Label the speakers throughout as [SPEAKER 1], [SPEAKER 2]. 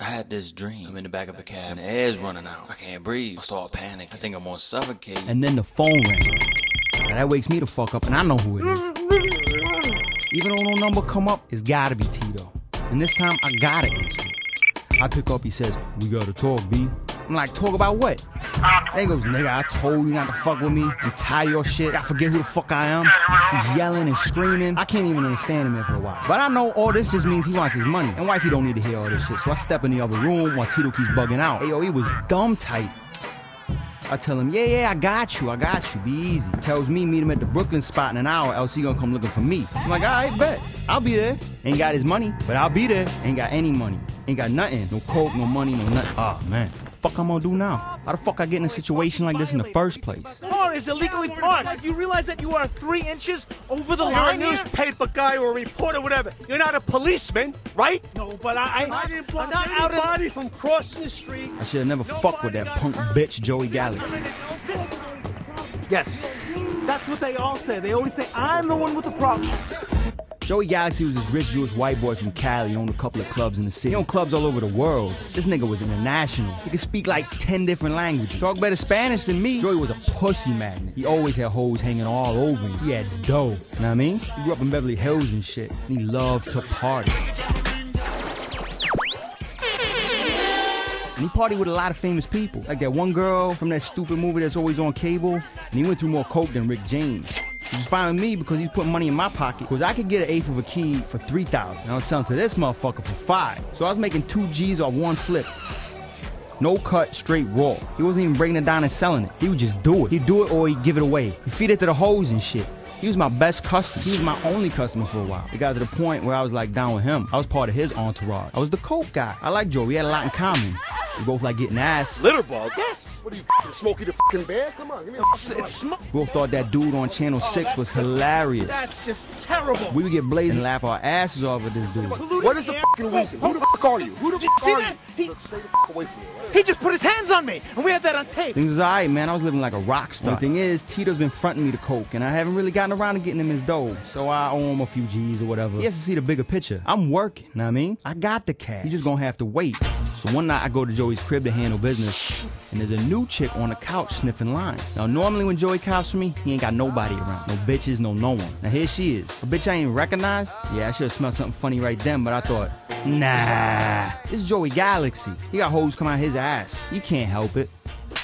[SPEAKER 1] I had this dream. I'm in the back of a cab and the air's running out. I can't breathe. I start panicking. I think I'm gonna suffocate.
[SPEAKER 2] And then the phone rang. Now that wakes me the fuck up and I know who it is. Even though no number come up, it's gotta be Tito. And this time I gotta answer it. I pick up, he says, "We gotta talk, B." I'm like, "Talk about what?" There he goes, "Nigga, I told you not to fuck with me. I'm tired of your shit. I forget who the fuck I am." He's yelling and screaming. I can't even understand him after a while. But I know all this just means he wants his money. And wifey don't need to hear all this shit. So I step in the other room while Tito keeps bugging out. Hey, yo, he was dumb tight. I tell him, yeah, I got you, be easy. He tells me meet him at the Brooklyn spot in an hour, else he gonna come looking for me. I'm like, all right, bet, I'll be there. Ain't got his money, but I'll be there. Ain't got any money, ain't got nothing. No coke, no money, no nothing. Oh man, what the fuck I'm gonna do now? How the fuck I get in a situation like this in the first place?
[SPEAKER 3] The car is illegally parked. You realize that you are 3 inches over the line?
[SPEAKER 4] You're a newspaper guy or a reporter, whatever. You're not a policeman, right?
[SPEAKER 3] No, but I'm not out
[SPEAKER 4] anybody from crossing the street.
[SPEAKER 2] I should have never fucked with that punk bitch Joey Galaxy.
[SPEAKER 3] Yes, that's what they all say. They always say, I'm the one with the problem.
[SPEAKER 2] Joey Galaxy was this rich Jewish white boy from Cali, owned a couple of clubs in the city. He owned clubs all over the world. This nigga was international. He could speak like 10 different languages. Talk better Spanish than me. Joey was a pussy magnet. He always had hoes hanging all over him. He had dough, you know what I mean? He grew up in Beverly Hills and shit. And he loved to party. And he partied with a lot of famous people. Like that one girl from that stupid movie that's always on cable. And he went through more coke than Rick James. He was fine with me because he's putting money in my pocket. Because I could get an eighth of a key for $3,000. And I was selling to this motherfucker for $5. So I was making 2 G's on one flip. No cut, straight raw. He wasn't even breaking it down and selling it. He would just do it. He'd do it or he'd give it away. He'd feed it to the hoes and shit. He was my best customer. He was my only customer for a while. It got to the point where I was like down with him. I was part of his entourage. I was the coke guy. I like Joe. We had a lot in common. We both like getting ass.
[SPEAKER 4] Litterbug? Yes. What are you, Smokey the f***ing Bear? Come on, give me a
[SPEAKER 3] It's smoke.
[SPEAKER 2] We both thought that dude on Channel 6 was hilarious.
[SPEAKER 3] That's just terrible.
[SPEAKER 2] We would get blazed and laugh our asses off at this dude.
[SPEAKER 4] What is the f***ing reason? Who the f*** are you? Who the f*** are you?
[SPEAKER 3] He
[SPEAKER 4] Stay the f*** away from me.
[SPEAKER 3] He just put his hands on me, and we had that on tape.
[SPEAKER 2] Things was alright, man. I was living like a rock star. The thing is, Tito's been fronting me the coke, and I haven't really gotten around to getting him his dough. So I owe him a few G's or whatever. He has to see the bigger picture. I'm working, know what I mean? I got the cash. He's just gonna have to wait. So one night I go to Joey's crib to handle business, and there's a new chick on the couch sniffing lines. Now normally when Joey cops for me, he ain't got nobody around. No bitches, no one. Now here she is. A bitch I ain't recognize? Yeah, I should've smelled something funny right then, but I thought, nah. This is Joey Galaxy. He got hoes come out his ass. He can't help it.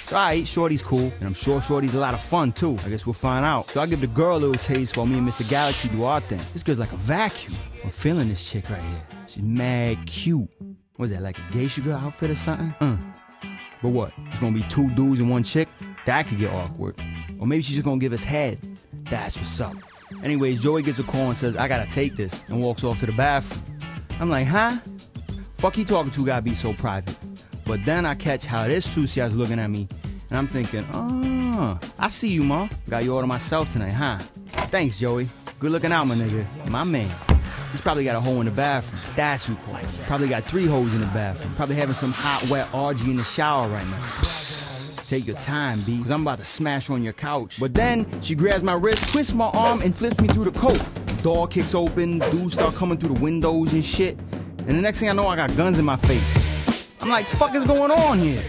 [SPEAKER 2] So alright, Shorty's cool, and I'm sure Shorty's a lot of fun too. I guess we'll find out. So I'll give the girl a little taste while me and Mr. Galaxy do our thing. This girl's like a vacuum. I'm feeling this chick right here. She's mad cute. What's that, like a geisha girl outfit or something? But what? It's gonna be 2 dudes and 1 chick? That could get awkward. Or maybe she's just gonna give us head. That's what's up. Anyways, Joey gets a call and says, I gotta take this, and walks off to the bathroom. I'm like, huh? Fuck he talking to gotta be so private. But then I catch how this Susia's looking at me, and I'm thinking, I see you, ma. Got you all to myself tonight, huh? Thanks, Joey. Good looking out, my nigga. My man. He's probably got a hole in the bathroom. That's who called. Probably got 3 hoes in the bathroom. Probably having some hot, wet orgy in the shower right now. Psst. Take your time, B, because I'm about to smash on your couch. But then she grabs my wrist, twists my arm, and flips me through the coat. Door kicks open, dudes start coming through the windows and shit. And the next thing I know, I got guns in my face. I'm like, fuck is going on here?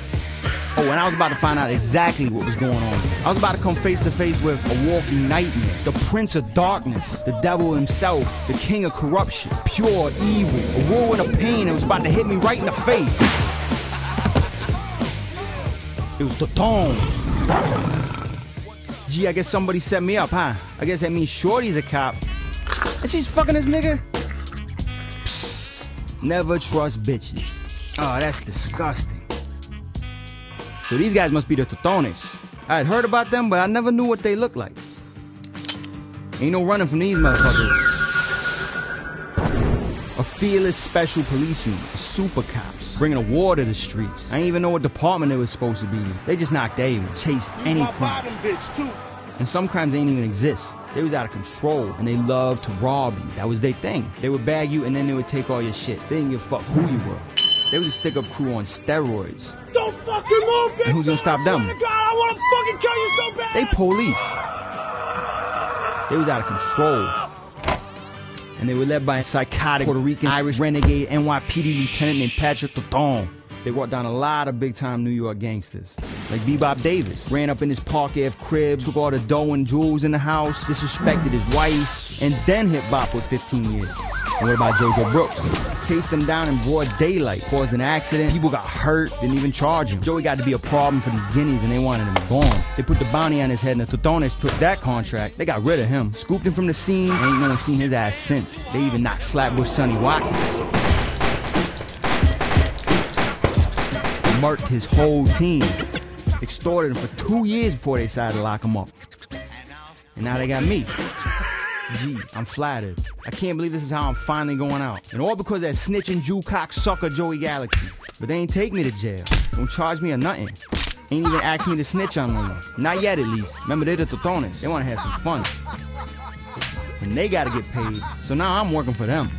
[SPEAKER 2] Oh, and I was about to find out exactly what was going on. I was about to come face to face with a walking nightmare, the Prince of Darkness, the devil himself, the king of corruption, pure evil, a whirlwind of pain that was about to hit me right in the face. It was Toton. Gee, I guess somebody set me up, huh? I guess that means Shorty's a cop. And she's fucking this nigga? Psst. Never trust bitches. Oh, that's disgusting. So these guys must be the Totones. I had heard about them, but I never knew what they looked like. Ain't no running from these motherfuckers. A fearless special police unit, super cops, bringing a war to the streets. I didn't even know what department they were supposed to be in. They just knocked David, chased any crime. And some crimes ain't even exist. They was out of control, and they loved to rob you. That was their thing. They would bag you, and then they would take all your shit. They didn't give a fuck who you were. They was a stick-up crew on steroids.
[SPEAKER 4] Don't fucking move,
[SPEAKER 2] and who's gonna stop them?
[SPEAKER 4] God, I wanna fucking kill you so bad!
[SPEAKER 2] They police. They was out of control. and they were led by a psychotic Puerto Rican Irish renegade NYPD lieutenant named Patrick Toton. They brought down a lot of big-time New York gangsters, like Bebop Davis. Ran up in his Park Ave crib, took all the dough and jewels in the house, disrespected his wife, and then hit Bop with 15 years. And what about JoJo Brooks? Chased him down in broad daylight, caused an accident, people got hurt, didn't even charge him. Joey got to be a problem for these guineas and they wanted him gone. They put the bounty on his head and the Totones took that contract. They got rid of him, scooped him from the scene, ain't no one seen his ass since. They even knocked Flatbush Sonny Watkins. Murked his whole team. Extorted him for 2 years before they decided to lock him up. And now they got me. Gee, I'm flattered. I can't believe this is how I'm finally going out. And all because of that snitching Jew cocksucker Joey Galaxy. But they ain't take me to jail. Don't charge me or nothing. Ain't even asked me to snitch on no one. Not yet, at least. Remember, they're the Totones. They want to have some fun. And they gotta get paid. So now I'm working for them.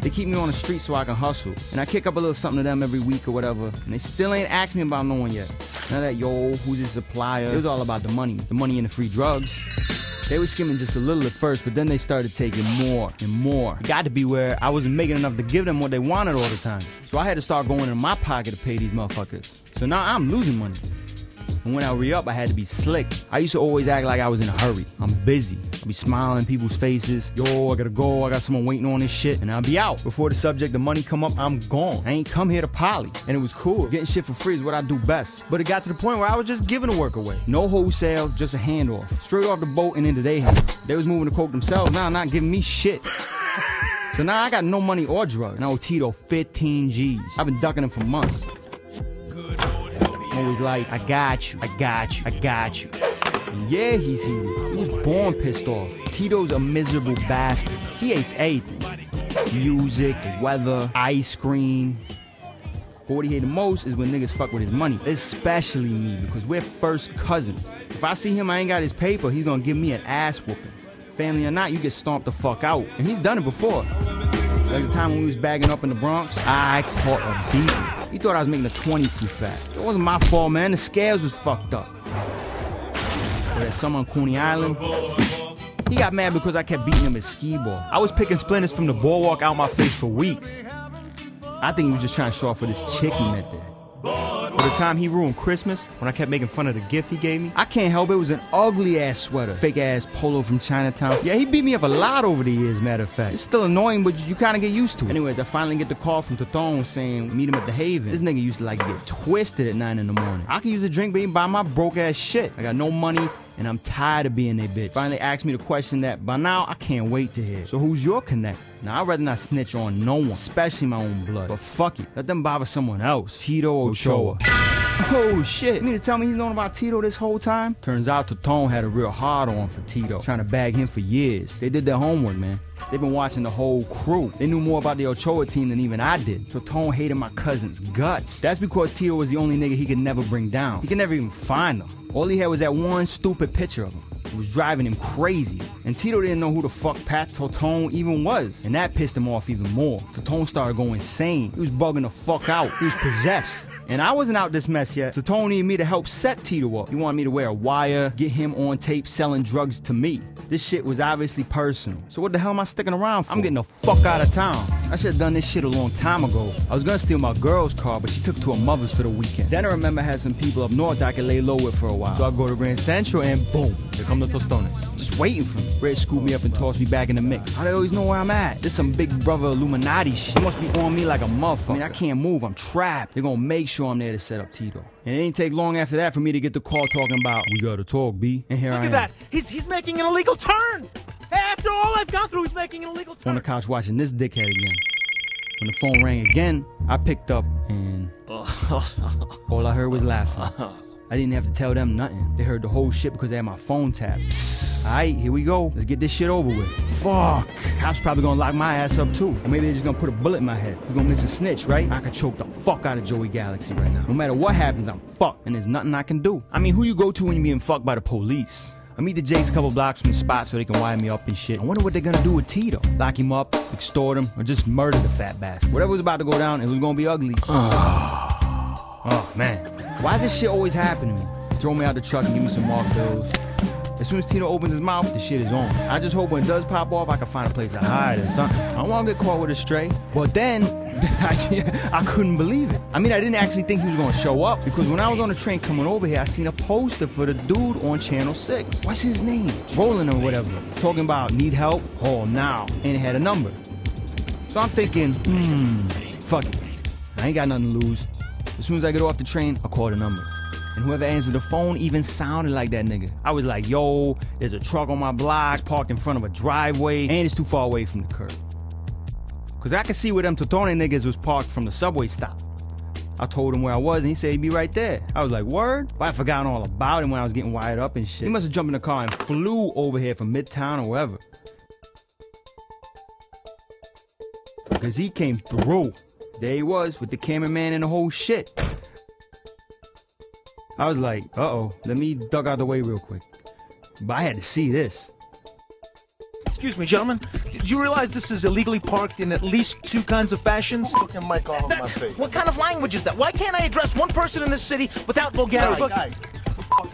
[SPEAKER 2] They keep me on the street so I can hustle. And I kick up a little something to them every week or whatever. And they still ain't asked me about no one yet. None of that, yo, who's your supplier? It was all about the money and the free drugs. They were skimming just a little at first, but then they started taking more and more. It got to be where I wasn't making enough to give them what they wanted all the time. So I had to start going in my pocket to pay these motherfuckers. So now I'm losing money. And when I re-up, I had to be slick. I used to always act like I was in a hurry. I'm busy. I'll be smiling in people's faces. Yo, I gotta go. I got someone waiting on this shit. And I'll be out. Before the subject, the money come up, I'm gone. I ain't come here to poly. And it was cool. Getting shit for free is what I do best. But it got to the point where I was just giving the work away. No wholesale, just a handoff. Straight off the boat and into their hands. They was moving the coke themselves. Now not giving me shit. So now I got no money or drugs. And I owe Tito 15 G's. I've been ducking him for months. Always like, I got you, I got you, I got you. And yeah, he's heated. He was born pissed off. Tito's a miserable bastard. He hates everything. Music, weather, ice cream. But what he hates the most is when niggas fuck with his money. Especially me, because we're first cousins. If I see him, I ain't got his paper, he's gonna give me an ass whooping. Family or not, you get stomped the fuck out. And he's done it before. Like the time when we was bagging up in the Bronx, I caught a beat. He thought I was making the 20s too fast. It wasn't my fault, man. The scales was fucked up. Or that some on Coney Island. He got mad because I kept beating him at skee ball. I was picking splinters from the boardwalk out my face for weeks. I think he was just trying to show off for this chick he met there. By the time he ruined Christmas, when I kept making fun of the gift he gave me, I can't help it, was an ugly ass sweater. Fake ass polo from Chinatown. Yeah, he beat me up a lot over the years, matter of fact. It's still annoying, but you kinda get used to it. Anyways, I finally get the call from Toton saying, meet him at the Haven. This nigga used to like get twisted at 9 in the morning. I could use a drink, but he buy my broke ass shit. I got no money, and I'm tired of being their bitch. Finally asked me the question that by now I can't wait to hear. So who's your connect? Now I'd rather not snitch on no one, especially my own blood. But fuck it, let them bother someone else. Tito Ochoa. Oh shit, you mean to tell me he's known about Tito this whole time? Turns out Toton had a real hard on for Tito, trying to bag him for years. They did their homework, man. They've been watching the whole crew. They knew more about the Ochoa team than even I did. Toton hated my cousin's guts. That's because Tito was the only nigga he could never bring down. He could never even find them. All he had was that one stupid picture of him. It was driving him crazy. And Tito didn't know who the fuck Pat Toton even was. And that pissed him off even more. Toton started going insane. He was bugging the fuck out. He was possessed. And I wasn't out this mess yet. Toton needed me to help set Tito up. He wanted me to wear a wire, get him on tape selling drugs to me. This shit was obviously personal. So what the hell am I sticking around for? I'm getting the fuck out of town. I should have done this shit a long time ago. I was gonna steal my girl's car, but she took to her mother's for the weekend. Then I remember I had some people up north I could lay low with for a while. So I go to Grand Central and boom, here come the Tostones. Just waiting for me. Red scooped me up and tossed me back in the mix. How they always know where I'm at? This some big brother Illuminati shit. They must be on me like a motherfucker. I mean, I can't move, I'm trapped. They're gonna make sure I'm there to set up Tito. And it ain't take long after that for me to get the call talking about, we gotta talk, B. And here I am.
[SPEAKER 4] Look at that. He's making an illegal turn. After all I've gone through, he's making an illegal turn.
[SPEAKER 2] On the couch watching this dickhead again. When the phone rang again, I picked up and all I heard was laughing. I didn't have to tell them nothing. They heard the whole shit because they had my phone tapped. Alright, here we go. Let's get this shit over with. Fuck. Cops probably gonna lock my ass up too. Or maybe they're just gonna put a bullet in my head. He's gonna miss a snitch, right? I could choke the fuck out of Joey Galaxy right now. No matter what happens, I'm fucked. And there's nothing I can do. I mean, who you go to when you're being fucked by the police? I meet the Jakes a couple blocks from the spot so they can wire me up and shit. I wonder what they're gonna do with Tito. Lock him up, extort him, or just murder the fat bastard. Whatever was about to go down, it was gonna be ugly. Oh man. Why does this shit always happen to me? Throw me out the truck and give me some mark bills. As soon as Tito opens his mouth, the shit is on. I just hope when it does pop off, I can find a place to hide or something. I don't want to get caught with a stray. But then, I couldn't believe it. I mean, I didn't actually think he was going to show up, because when I was on the train coming over here, I seen a poster for the dude on Channel 6. What's his name? Roland or whatever. Talking about need help, call now. And it had a number. So I'm thinking, fuck it. I ain't got nothing to lose. As soon as I get off the train, I'll call the number. And whoever answered the phone even sounded like that nigga. I was like, yo, there's a truck on my block parked in front of a driveway, and it's too far away from the curb. Cause I could see where them Totone niggas was parked from the subway stop. I told him where I was, and he said he'd be right there. I was like, word? But I forgot all about him when I was getting wired up and shit. He must have jumped in the car and flew over here from Midtown or wherever. Because he came through. There he was with the cameraman and the whole shit. I was like, uh-oh, let me duck out the way real quick. But I had to see this.
[SPEAKER 4] Excuse me, gentlemen. Did you realize this is illegally parked in at least 2 kinds of fashions?
[SPEAKER 5] Fucking mic off my face.
[SPEAKER 4] What kind of language is that? Why can't I address one person in this city without vulgarity?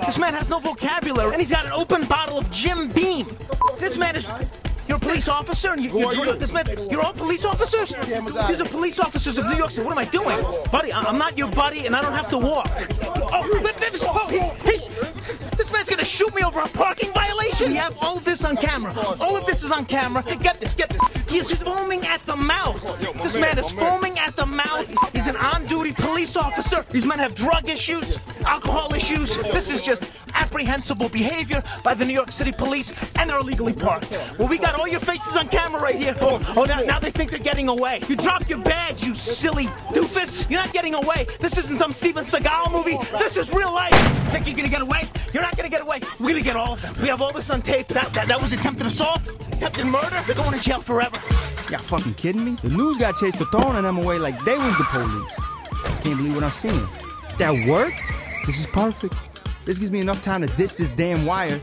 [SPEAKER 4] This man has no vocabulary, and he's got an open bottle of Jim Beam. This man is... You're a police officer, and you're all police officers? These are police officers of New York City. What am I doing? Buddy, I'm not your buddy, and I don't have to walk. This man's gonna shoot me over a parking violation. We have all of this on camera. All of this is on camera. Get this. He's foaming at the mouth. This man is foaming at the mouth. He's an on-duty police officer. These men have drug issues, alcohol issues. This is just apprehensible behavior by the New York City police, and they're illegally parked. Well, we got all your faces on camera right here. Now they think they're getting away. You dropped your badge, you silly doofus. You're not getting away. This isn't some Steven Seagal movie. This is real life. Think you're gonna get away? You're not gonna get away. We're gonna get all of them. We have all this on tape. That was attempted assault, attempted murder. They're going to jail forever.
[SPEAKER 2] Y'all fucking kidding me? The news got chased for throwing them away like they was the police. I can't believe what I'm seeing. That worked? This is perfect. This gives me enough time to ditch this damn wire.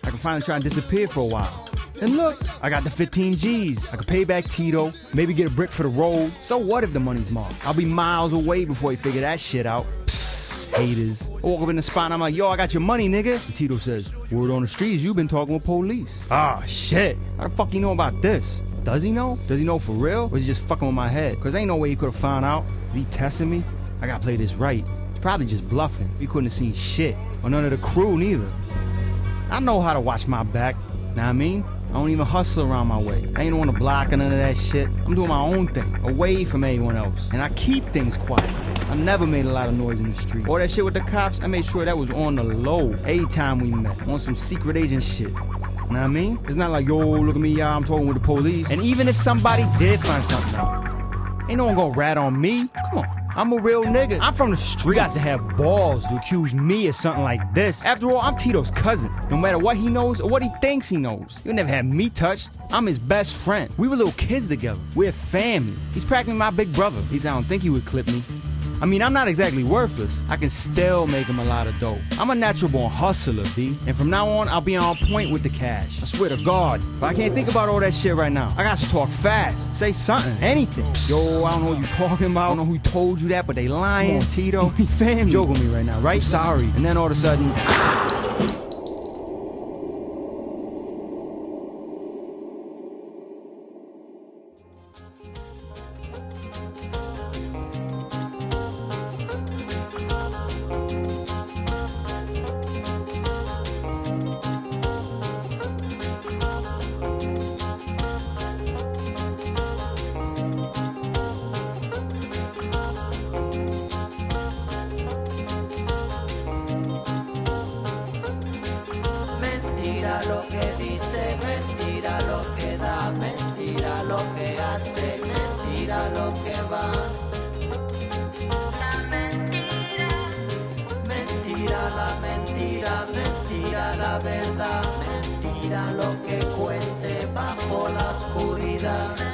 [SPEAKER 2] I can finally try and disappear for a while. And look, I got the 15 G's. I can pay back Tito, maybe get a brick for the road. So what if the money's marked? I'll be miles away before he figure that shit out. Psst, haters. I walk up in the spot and I'm like, yo, I got your money, nigga. And Tito says, word on the streets, you been talking with police. Ah, shit. How the fuck you know about this? Does he know? Does he know for real? Or is he just fucking with my head? Cause ain't no way he could've found out. Is he testing me? I gotta play this right. He's probably just bluffing. He couldn't have seen shit. Or none of the crew neither. I know how to watch my back. Know what I mean? I don't even hustle around my way. I ain't on the block or none of that shit. I'm doing my own thing, away from anyone else. And I keep things quiet. I never made a lot of noise in the street. All that shit with the cops, I made sure that was on the low. Every time we met, on some secret agent shit. You know what I mean? It's not like, yo, look at me, y'all, I'm talking with the police. And even if somebody did find something out, ain't no one gonna rat on me. Come on. I'm a real nigga. I'm from the street. You got to have balls to accuse me of something like this. After all, I'm Tito's cousin. No matter what he knows or what he thinks he knows, he'll never have me touched. I'm his best friend. We were little kids together. We're family. He's practically my big brother. At least I don't think he would clip me. I mean, I'm not exactly worthless. I can still make him a lot of dough. I'm a natural born hustler, B. And from now on, I'll be on point with the cash. I swear to God. But I can't think about all that shit right now. I got to talk fast. Say something. Anything. Yo, I don't know what you talking about. I don't know who told you that, but they lying. Come on, Tito. We family. Joke with me right now, right? Sorry. And then all of a sudden...
[SPEAKER 6] lo que dice, mentira lo que da, mentira lo que hace, mentira lo que va. La mentira, mentira la mentira, mentira la verdad, mentira lo que cuece bajo la oscuridad.